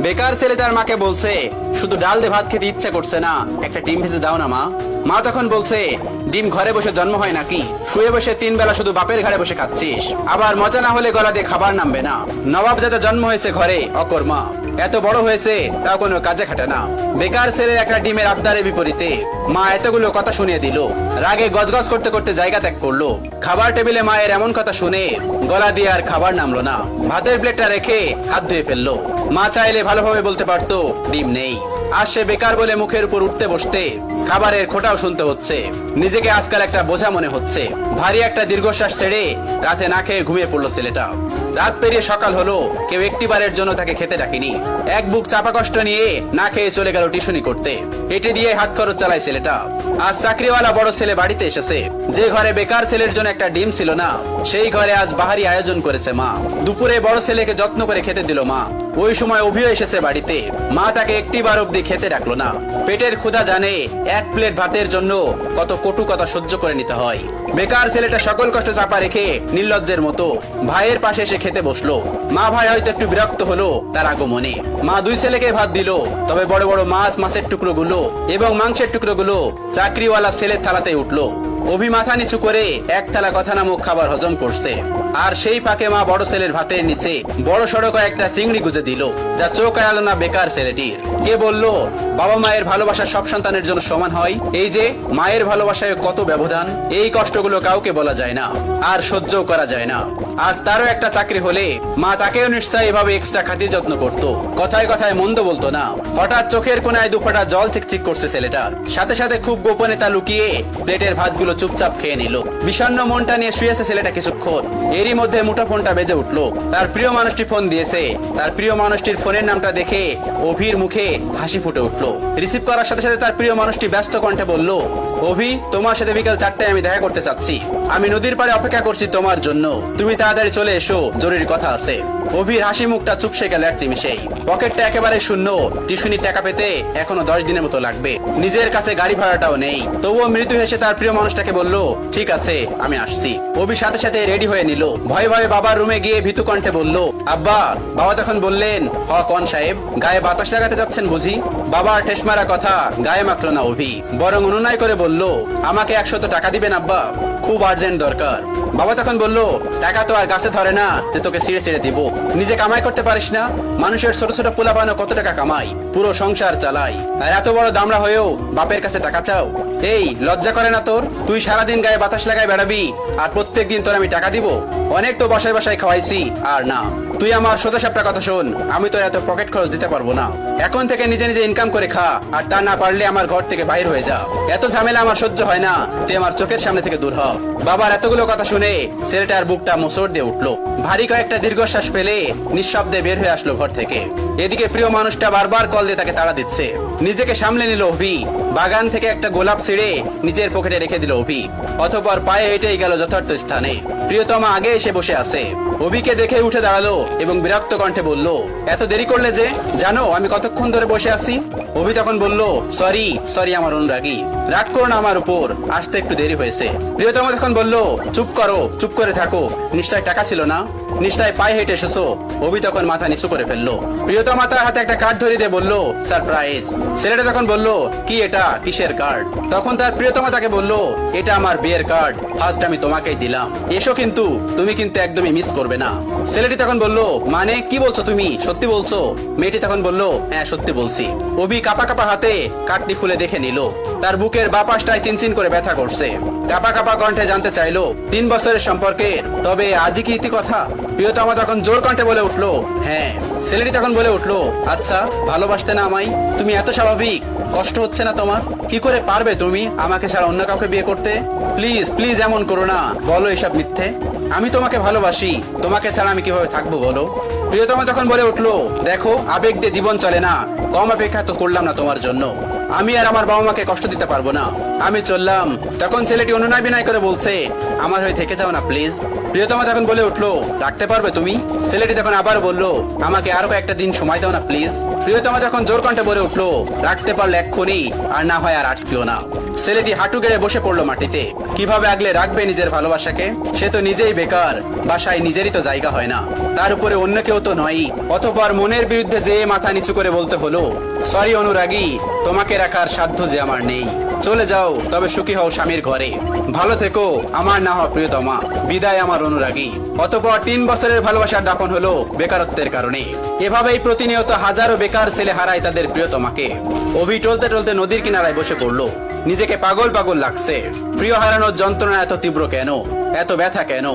বেকার ছেলে তার মাকে বলছে, শুধু ডাল দিয়ে ভাত খেতে ইচ্ছা করছে না, একটা ডিম ভেজে দাও না মা। মা তখন বলছে, ডিম ঘরে বসে জন্ম হয় নাকি? শুয়ে বসে 3 বেলা শুধু বাপের ঘাড়ে বসে খাচ্ছিস, আবার মজা না হলে গলা দিয়ে খাবার নামবে না। নবাব যাতে জন্ম হয়েছে ঘরে অকর্মা, এত বড় হয়েছে তাও কোনো কাজে খাটে না। বেকার ছেলের একটা ডিমের আবদারের বিপরীতে মা এতগুলো কথা শুনিয়ে দিল। রাগে গজগজ করতে করতে জায়গা ত্যাগ করলো। খাবার টেবিলে মায়ের এমন কথা শুনে গলা দিয়ে আর খাবার নামলো না। ভাতের প্লেটটা রেখে হাত ধুয়ে ফেললো। মা চাইলে ভালোভাবে বলতে পারতো ডিম নেই। আজ সে বেকার বলে মুখের উপর উঠতে বসতে খাবারের খোঁটাও শুনতে হচ্ছে। নিজেকে আজকাল একটা বোঝা মনে হচ্ছে। ভারী একটা দীর্ঘশ্বাস ছেড়ে রাতে না খেয়ে ঘুমিয়ে পড়লো ছেলেটা। রাত পেরিয়ে সকাল হলো, কেউ একটিবারের জন্য তাকে খেতে ডাকেনি। এক বুক চাপা কষ্ট নিয়ে না খেয়ে চলে গেল টিউশনি করতে। হেঁটে দিয়ে হাত খরচ চালায় ছেলেটা। আজ চাকরিওয়ালা বড় ছেলে বাড়িতে এসেছে। যে ঘরে বেকার ছেলের জন্য একটা ডিম ছিল না, সেই ঘরে আজ বাহারি আয়োজন করেছে মা। দুপুরে বড় ছেলেকে যত্ন করে খেতে দিল মা। ওই সময় অভিও এসেছে বাড়িতে। মা তাকে একটিবার অব্দি খেতে ডাকলো না। পেটের ক্ষুধা জানে এক প্লেট ভাতের জন্য কত কটু কথা সহ্য করে নিতে হয়। বেকার ছেলেটা সকল কষ্ট চাপা রেখে নির্লজ্জের মতো ভাইয়ের পাশে এসে খেতে বসলো। মা ভাই হয়তো একটু বিরক্ত হলো তার আগমনে। মা দুই ছেলেকে ভাত দিল, তবে বড় বড় মাছের টুকরো গুলো এবং মাংসের টুকরো গুলো চাকরিওয়ালা ছেলের থালাতে উঠলো। অভি মাথা নিচু করে এক থালা কথা নামক খাবার হজম করছে। আর সেই ফাঁকে মা বড় ছেলের ভাতের নিচে বড় সড়ক একটা চিংড়ি গুজে দিল, যা চোখ এড়ালো না বেকার ছেলেটির। কে বলল বাবা মায়ের ভালোবাসা সব সন্তানের জন্য সমান হয়? এই যে মায়ের ভালোবাসায় কত ব্যবধান, এই কষ্টগুলো কাউকে বলা যায় না, আর সহ্য করা যায় না। আজ তারও একটা চাকরি হলে মা তাকেও নিশ্চয়ই এভাবে এক্সট্রা খাতির যত্ন করতো। কথায় কথায় মন্দ বলতো না। হঠাৎ চোখের কোনায় দুফোঁটা জল চিকচিক করছে ছেলেটার। সাথে সাথে খুব গোপনে তা লুকিয়ে প্লেটের ভাতগুলো চুপচাপ খেয়ে নিল। বিষণ্ণ মনটা নিয়ে শুয়েছে ছেলেটা কিছুক্ষণ। এরই মধ্যে মুঠোফোনটা বেজে উঠলো। তার প্রিয় মানুষটি ফোন দিয়েছে। তার প্রিয় মানুষটির ফোনের নামটা দেখে অভির মুখে হাসি ফুটে উঠলো। রিসিভ করার সাথে সাথে তার প্রিয় মানুষটি ব্যস্ত কণ্ঠে বলল, অভি, তোমার সাথে বিকাল 4টায় আমি দেখা করতে চাচ্ছি। আমি নদীর পাড়ে অপেক্ষা করছি তোমার জন্য। তুমি তাড়াতাড়ি চলে এসো, জরুরি কথা আছে। অভির হাসি মুখটা চুপসে গেল এক নিমিষেই। পকেটটা একেবারে শূন্য। টিউশনির টাকা পেতে এখনো 10 দিনের মতো লাগবে। নিজের কাছে গাড়ি ভাড়াটাও নেই। তবুও মৃদু হেসে তার প্রিয় মানুষটাকে বলল, ঠিক আছে, আমি আসছি। অভি সাথে সাথে রেডি হয়ে নিল। ভয়ে ভয়ে বাবার রুমে গিয়ে ভীতু কণ্ঠে বলল, আব্বা। বাবা তখন বললেন, হ কোন সাহেব, গায়ে বাতাস লাগাতে যাচ্ছেন বুঝি? বাবার ঠেস মারা কথা গায়ে মাখলো না অভি, বরং অনুনয় করে বলল, আমাকে 100 টাকা দিবেন আব্বা, খুব আর্জেন্ট দরকার। বাবা তখন বলল, টাকা তো আর গাছে ধরে না যে তোকে ছিঁড়ে ছিঁড়ে দিব। নিজে কামাই করতে পারিস না? মানুষের ছোট ছোট পোলাপানো কত টাকা কামাই, পুরো সংসার চালাই, আর এত বড় দামড়া হয়েও বাপের কাছে টাকা চাও? এই লজ্জা করে না তোর? তুই সারাদিন গায়ে বাতাস লাগায় বেড়াবি, আর প্রত্যেক দিন তোর আমি টাকা দিব? অনেক তো বাসায় বাসায় খাওয়াইছি, আর না। তুই আমার সোজা সাপটা কথা শোন, আমি তো এত পকেট খরচ দিতে পারবো না। এখন থেকে নিজে নিজে ইনকাম করে খা, আর তা না পারলে আমার ঘর থেকে বাইরে হয়ে যা। এত ঝামেলা আমার সহ্য হয় না, তুই আমার চোখের সামনে থেকে দূর হ। বাবার এতগুলো কথা শুনে ছেলেটার বুকটা মোচড় দিয়ে উঠলো। ভারী কয়েকটা দীর্ঘশ্বাস ফেলে নিঃশব্দে বের হয়ে আসলো ঘর থেকে। এদিকে প্রিয় মানুষটা বারবার কল দিয়ে তাকে তাড়া দিচ্ছে। নিজেকে সামলে নিল অভি। বাগান থেকে একটা গোলাপ ছিঁড়ে নিজের পকেটে রেখে দিল অভি। অতঃপর পায়ে হেঁটেই গেল যথার্থ স্থানে। প্রিয়তমা আগে এসে বসে আছে। অভিকে দেখে উঠে দাঁড়ালো এবং বিরক্ত কণ্ঠে বলল, এত দেরি করলে যে? জানো আমি কতক্ষণ ধরে বসে আছি? অভি তখন বলল, সরি আমার অনুরাগী, রাগ করো না আমার উপর, আসতে একটু দেরি হয়েছে। প্রিয়তমা তখন বলল, চুপ করো, চুপ করে থাকো, নিশ্চয় টাকা ছিল না? নিশ্চয় পায়ে হেঁটে এসেছো? অভি তখন মাথা নিচু করে ফেললো। প্রিয়তমা তার হাতে একটা কার্ড ধরিয়ে দিয়ে বলল, সারপ্রাইজ। ছেলেটা তখন বলল, কি এটা, কিসের কার্ড? তখন তার প্রিয়তমা তাকে বলল, এটা আমার বিয়ের কার্ড, ফার্স্ট আমি তোমাকেই দিলাম, এসো কিন্তু তুমি কিন্তু একদমই মিস করবে না। ছেলেটি তখন বলল, মানে কি বলছো তুমি, সত্যি বলছো? মেয়েটি তখন বলল, হ্যাঁ সত্যি বলছি। অভি কাপা কাপা হাতে কার্ডটি খুলে দেখে নিল। তার বুকের বাঁ পাশটায় চিনচিন করে ব্যথা করছে। কাপা কাপা কণ্ঠে জানতে চাইলো, 3 বছরের সম্পর্কের, তবে আজই কি ইতি কথা? প্রিয়তমা তখন জোর কণ্ঠে বলে উঠলো, হ্যাঁ। ছেলেটি তখন বলে উঠলো, আচ্ছা ভালোবাসতে না আমায়? তুমি এত স্বাভাবিক, কষ্ট হচ্ছে না তোমার? কি করে পারবে তুমি আমাকে ছাড়া অন্য কাউকে বিয়ে করতে? প্লিজ প্লিজ এমন করো না, বলো এসব মিথ্যে। আমি তোমাকে ভালোবাসি, তোমাকে ছাড়া আমি কিভাবে থাকবো বলো? প্রিয়তমা তখন বলে উঠলো, দেখো আবেগ দিয়ে জীবন চলে না, কম অপেক্ষা তো করলাম না তোমার জন্য। আমি আর আমার বাবা মাকে কষ্ট দিতে পারবো না। আমি চললাম। তখন ছেলেটি অনুনয় বিনয় করে বলছে, আমার হয়ে থেকে যাও না প্লিজ। প্রিয়তমা তখন বলে উঠলো, রাখতে পারবে তুমি? ছেলেটি তখন আবার বলল, আমাকে আরো কয়েকটা দিন সময় দাও না প্লিজ। প্রিয়তমা তখন জোর কণ্ঠে বলে উঠলো, রাখতে পারলে এক্ষুনি, আর না হয় আর আটকিও না। ছেলেটি হাঁটু গেড়ে বসে পড়লো মাটিতে। কিভাবে আগলে রাখবে নিজের ভালোবাসাকে? সে তো নিজেই বেকার, বাসায় নিজেরই তো জায়গা হয় না, তার উপরে অন্য কেউ তো নয়। অতঃপর মনের বিরুদ্ধে যে মাথা নিচু করে বলতে হলো, সরি অনুরাগী, তোমাকে রাখার সাধ্য যে আমার নেই। চলে যাও, তবে সুখী হও স্বামীর ঘরে। ভালো থেকো আমার না হওয়া প্রিয়তমা। বিদায় আমার অনুরাগী। অতঃপর 3 বছরের ভালোবাসার দাপন হলো বেকারত্বের কারণে। এভাবেই প্রতিনিয়ত হাজারো বেকার ছেলে হারায় তাদের প্রিয়তমাকে। অভি টলতে টলতে নদীর কিনারায় বসে পড়লো। নিজেকে পাগল পাগল লাগছে। প্রিয় হারানোর যন্ত্রণা এত তীব্র কেন? এত ব্যথা কেন?